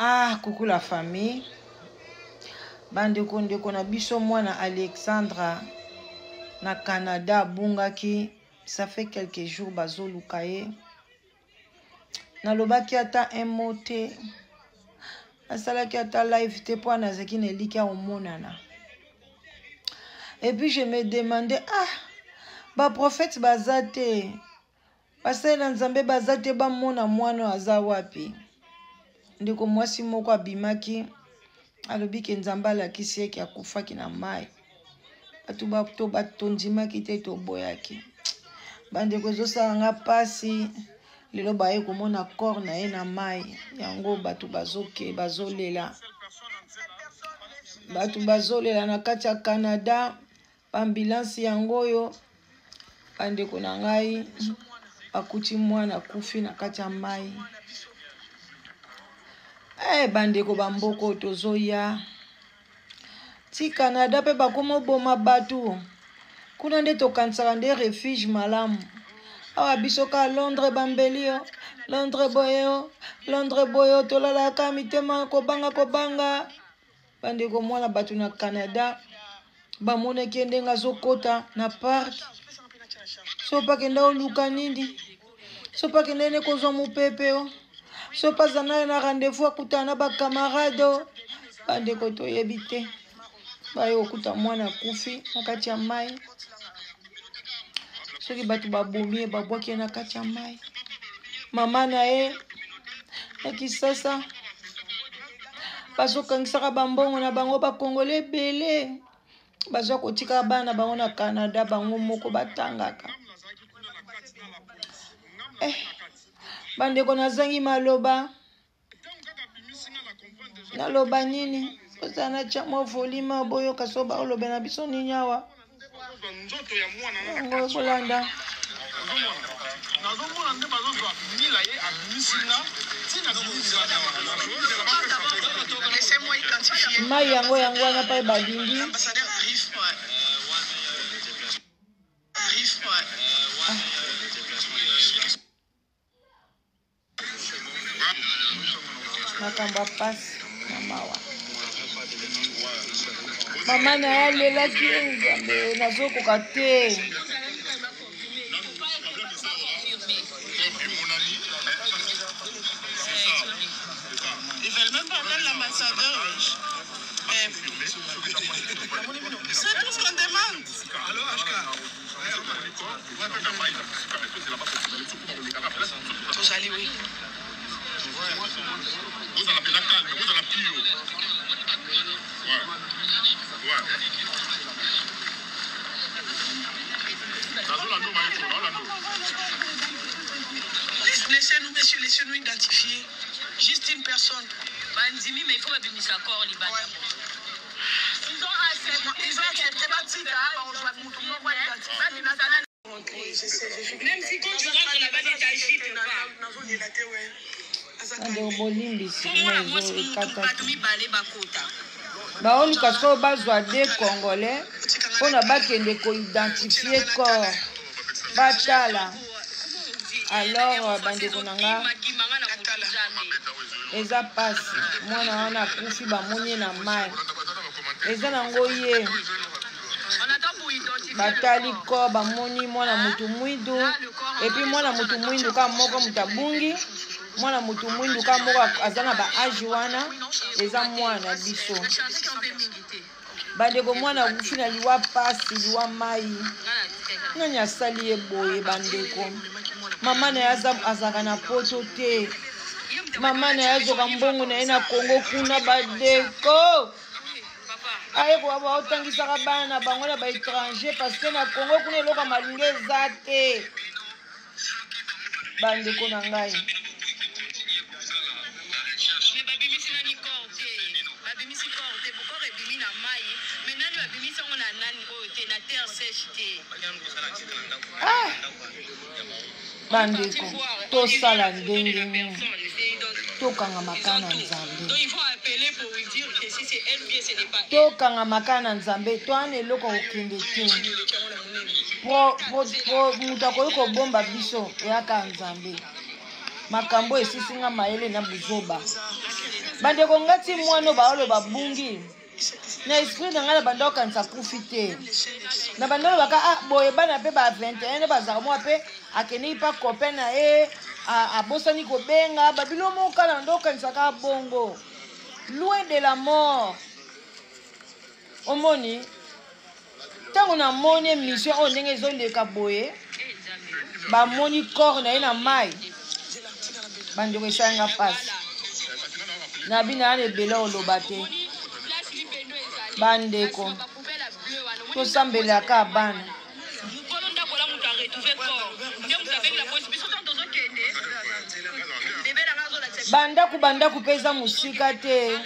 Ah, coucou la famille. Bandeko ndeko na biso mwana Alexandra na Canada bungaki. Ça fait quelques jours bazo lukaye. Na lobaki ata un mot te. Asalaki ata live te po na zeki ne liki au monana. Et puis je me demandais ba prophète bazate. Pasai na Nzambe bazate ba mona mwana aza wapi. Ndeko mwasi moko abimaki alobi ke Nzambe alakisi eke akufaki na mai. Batu batondimaki te toboyaki. Bandeko ezosala nga pasi lelo baye komona corps na ye na mai. Yango batu bazolela. Batu bazolela na kati ya Canada. Ambulance yango yo bandeko na ngai akuti mwana kufi na kati ya mai. Bandeko bamboko tozoya ti Canada pe bakomo boma batu kuna nde tokanisaka nde refuge malamu awa biso ka Londres bambelio Londres boyo tolalaka mitema kobanga bandeko mwana batu na Canada bamonaki ndenga zokota na park so pa kenda oluka nindi so pa kenda ne kozwa mupepeo so pa zana na rendez-vous akutana na ba camarade bandeko toyebi te bayo okuta mwana kufi na kati ya mai soki batu babomie babwaki na kati ya mai mama na ye na Kisasa bazokangisaka bambongo na bango bakongole ebele bazwa kotika bana bango na Canada bango moko batangaka. Bandeko nazangi maloba naloba nini kozana chamo volima boyo kasoba olobe na biso nini awa ngo kolanda mai yango wana pa badingi nakamba pasi na mawa mama na yalelaki Nzambe nazokoka te. Ils veulent même pas appeler l'ambassadeur. C'est tout ce qu'on demande. Tous allés, oui. Vous allez la calme, vous allez pire. Laissez-nous, messieurs, laissez-nous identifier. Juste une personne. Bandimi, mais il faut abîmer sa corps, les bananes. Ils ont accepté. Même si quand tu rentres là-bas, tu t'agites pas. Baoluka so bazwa de Congolais pona bakende ko identifier corps batala. Alors bandeko nanga eza pasi mwana wana kufi bamoni na mai eza nango ye batali ko bamoni mwana mutu mwindu epi mwana mutu mwindu ka moko mutabungi mwana mutu mwindu ka moko azana ba age wana eza mwana biso bandeko mwana kufi na liwa pasi liwa mai nani asali eboye bandeko mama na azaka na poto te mama na azoka mbongo na ye na Congo kuna bandeko aye ko ba otangisaka bana na bango na ba étranger parce que na Congo kuna eloka malinga eza te bandeko na ngai bandeko tosala ndenge nini tokanga makana Nzambe tokanga makana Nzambe toana eloko kokende te mutu akoki kobomba biso eyaka Nzambe makambo esisinga mayele na buzoba bandeko ngati mwana baolo babungi na esprit na ngana banda okanisa kufi te na banda baka boye bana pe ba 21 bazaka mwa pe akeni pa copain na ye abosani kobenga babilo moka na ndo okanisa ka bongo loin de la mort omoni tango na moni mission o ndenge ezoleka boye bamoni corps na ye na mai bandeko esanga pasi na bina ane bela oloba te bandeko tosambelaka bana bandaku mpe eza mosika te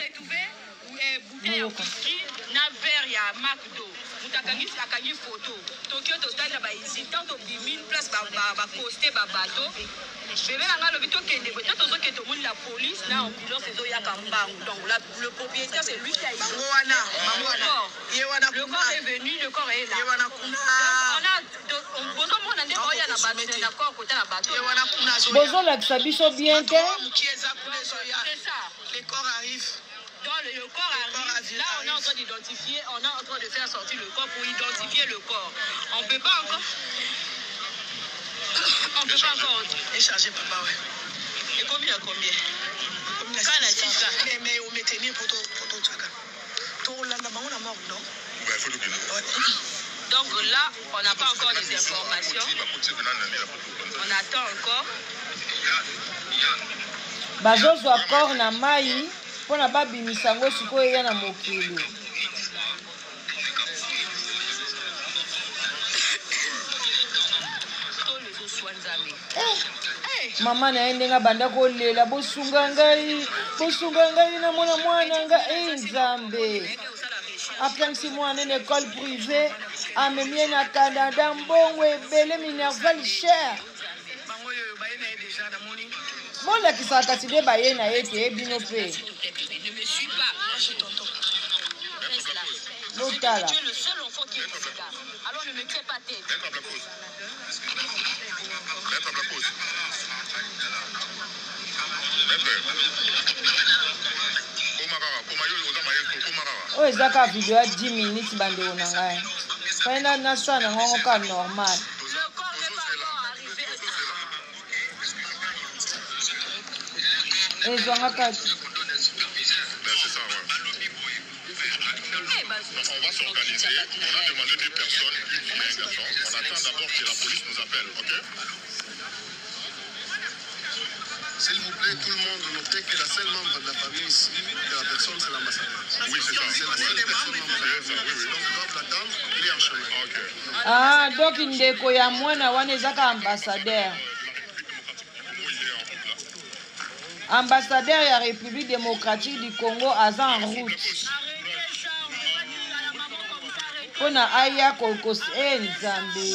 akangi photo tokyo totali na bahésitant tobimi place baposte babato bebe na ngai lobi tokende boye ta tozokende tomoni la police na ambulance ezoyaka mbangu donc le propriétaire c'est lui qui a bango wana le corps est venu le corps est là on a bozomona nde oya na bato na corps kota na bato bozolakisa biso bien te c'est ça les corps arrivent. Donc le corps arrive, là on est en train d'identifier, on est en train de faire sortir le corps pour identifier le corps. On ne peut pas encore. On ne peut pas encore. Et chargé papa, ouais. Et combien mais on met tenir pour ton tchaka. Ton landa, on a mort, non? Donc là, on n'a pas encore les informations. On attend encore. bazozwa corps na mai mpona babimisa yango sikoyo eya na mokili mama na ye ndenge abanda kolela bosunga ngai na mwana nga nzambe apengisi mwana na école privée amemie na Canada mbongo ebele minerval cher bolakisaka kasi nde baye na ye te bino mpe botala oyo eza ka video ya 10 minutes bandeko na ngai faina nasala na ngongo ka normal ezwanga kati On va s'organiser. On a demandé 2 personnes, une fille et un garçon. On attend d'abord que la police nous appelle, ok? S'il vous plaît, tout le monde, notez que la seule membre de la famille ici, de la personne, c'est l'ambassadeur. Oui, c'est ça. C'est la seule personne membre de la famille. Donc, ils doivent l'attendre, il est en chemin. Ok. Ah, donc ndeko ya mwana wana ezaka ambassadeur. Ambassadeur ya République démocratique du Congo aza en route. Pona aya kokos nzambe.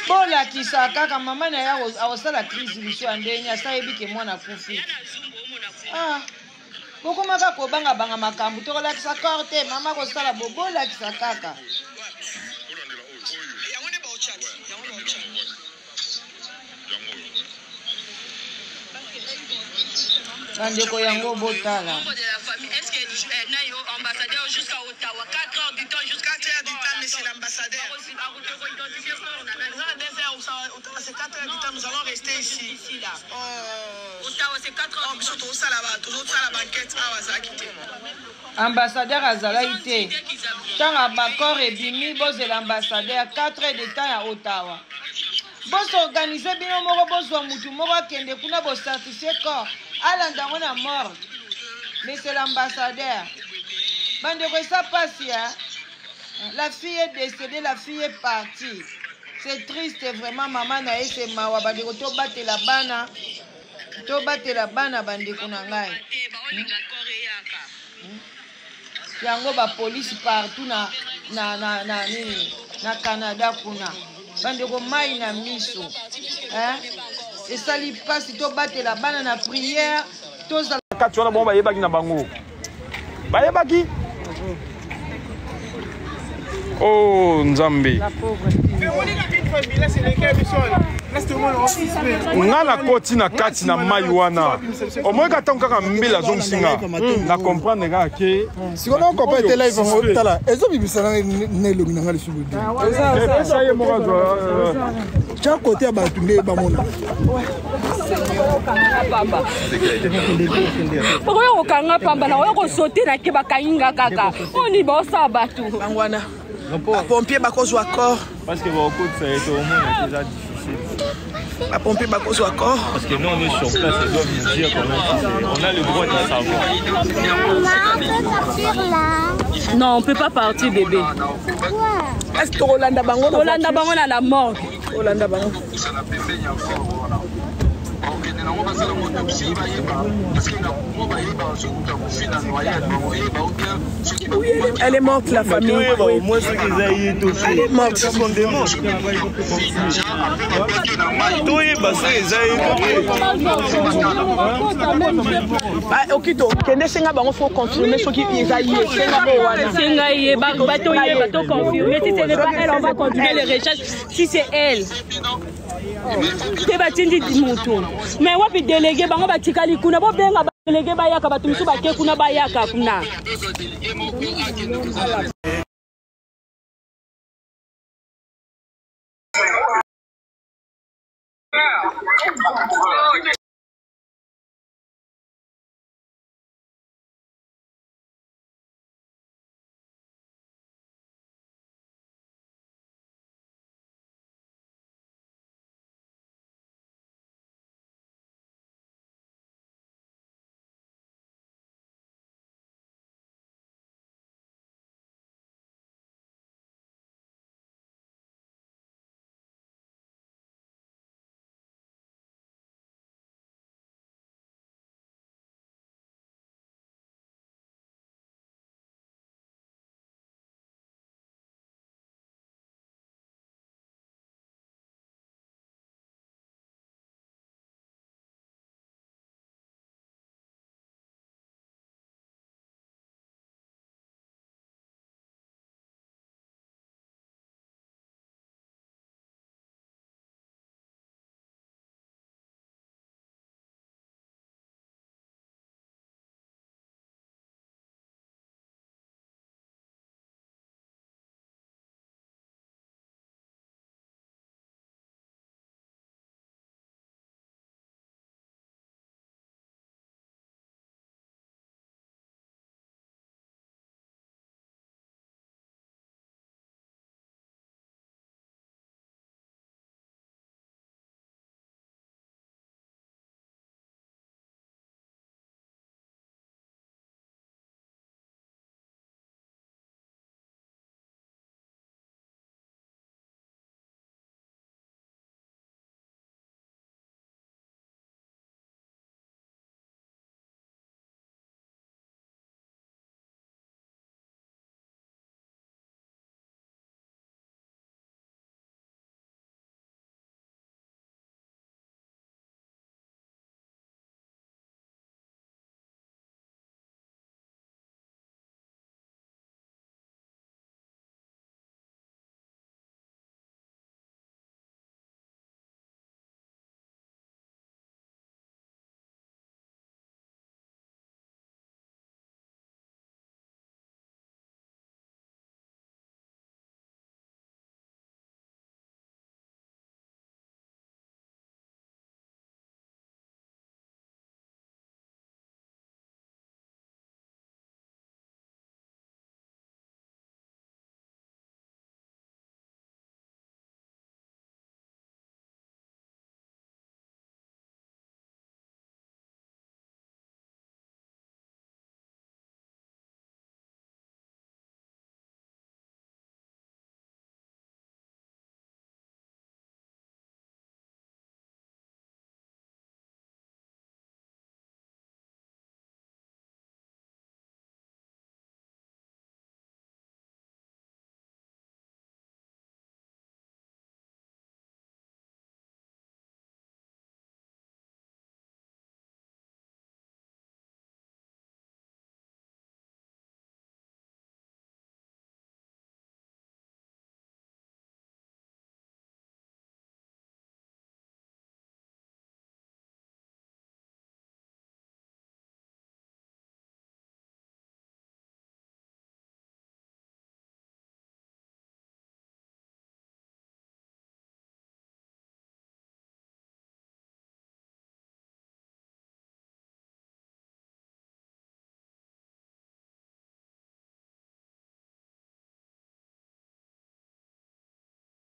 bolakisa kaka mama na ye akosala crise biso ya ndenge asayebi ke mwana kufi bokomaka kobangabanga makambo tokolakisa kor te mama akosala bolakisa kaka bandeko yango botala ambassadeur jusqu'à Ottawa 4 heures du temps mais c'est l'ambassadeur. C'est 4 heures du temps, nous allons rester ici. Ottawa, c'est 4 heures du temps. Ambassadeur azalaki te ntango bakor ebimi bozela ambassadeur 4 heures de temps ya Ottawa bosorganize bino moko bozwa mutu moko akende kuna bocertifie corps alanda yango na morgue mais c'est l'ambassadeur bandeko esa pasi ya la fille est décédée, la fille est partie. C'est triste vraiment, maman na ye c'est mawa bandeko tobatela bana bandeko na ngai. Yango ba police partout na Canada kuna. Bandeko mai na miso. Esali pasi tobatela bana na prière, tozala kati wana bango bayebaki na bango bayebaki oh nzambe nga na koti na kati na mai wana omoyeka ntango kaka mbele azongisinga na comprendre kaka ke sikoyo kopa ete live yango tala ezobibisana na elongi na nga lisusu epesa ye moko azwa tia kote ya bato nde bamona okoya kokanga pamba na oya kosote na ke bakayinga kaka oni baosala bato bango wana bapompier bakozwa accord parce que bakotisa ete omona eza difficile. Bapompier bakozwa accord Parce que nous on est sur place, ils doivent nous dire comment on a le droit de savoir. Non, on peut pas partir bébé. Est-ce que Rolanda Bango à la mort. Rolanda Bango. Oui, elle est morte, la famille. Au moins ceux qui aillent tout elle est morte. ce qu'on demande. Okito, kende senga bango faut confirmer ce qui est aillé. Senga yé, bateau confirmé. Si ce n'est pas elle, on va continuer les recherches. Si c'est elle. Te batindi moto. Mais wapi délégué bango batikali kuna bo benga délégué bayaka batu misu bake kuna bayaka kuna.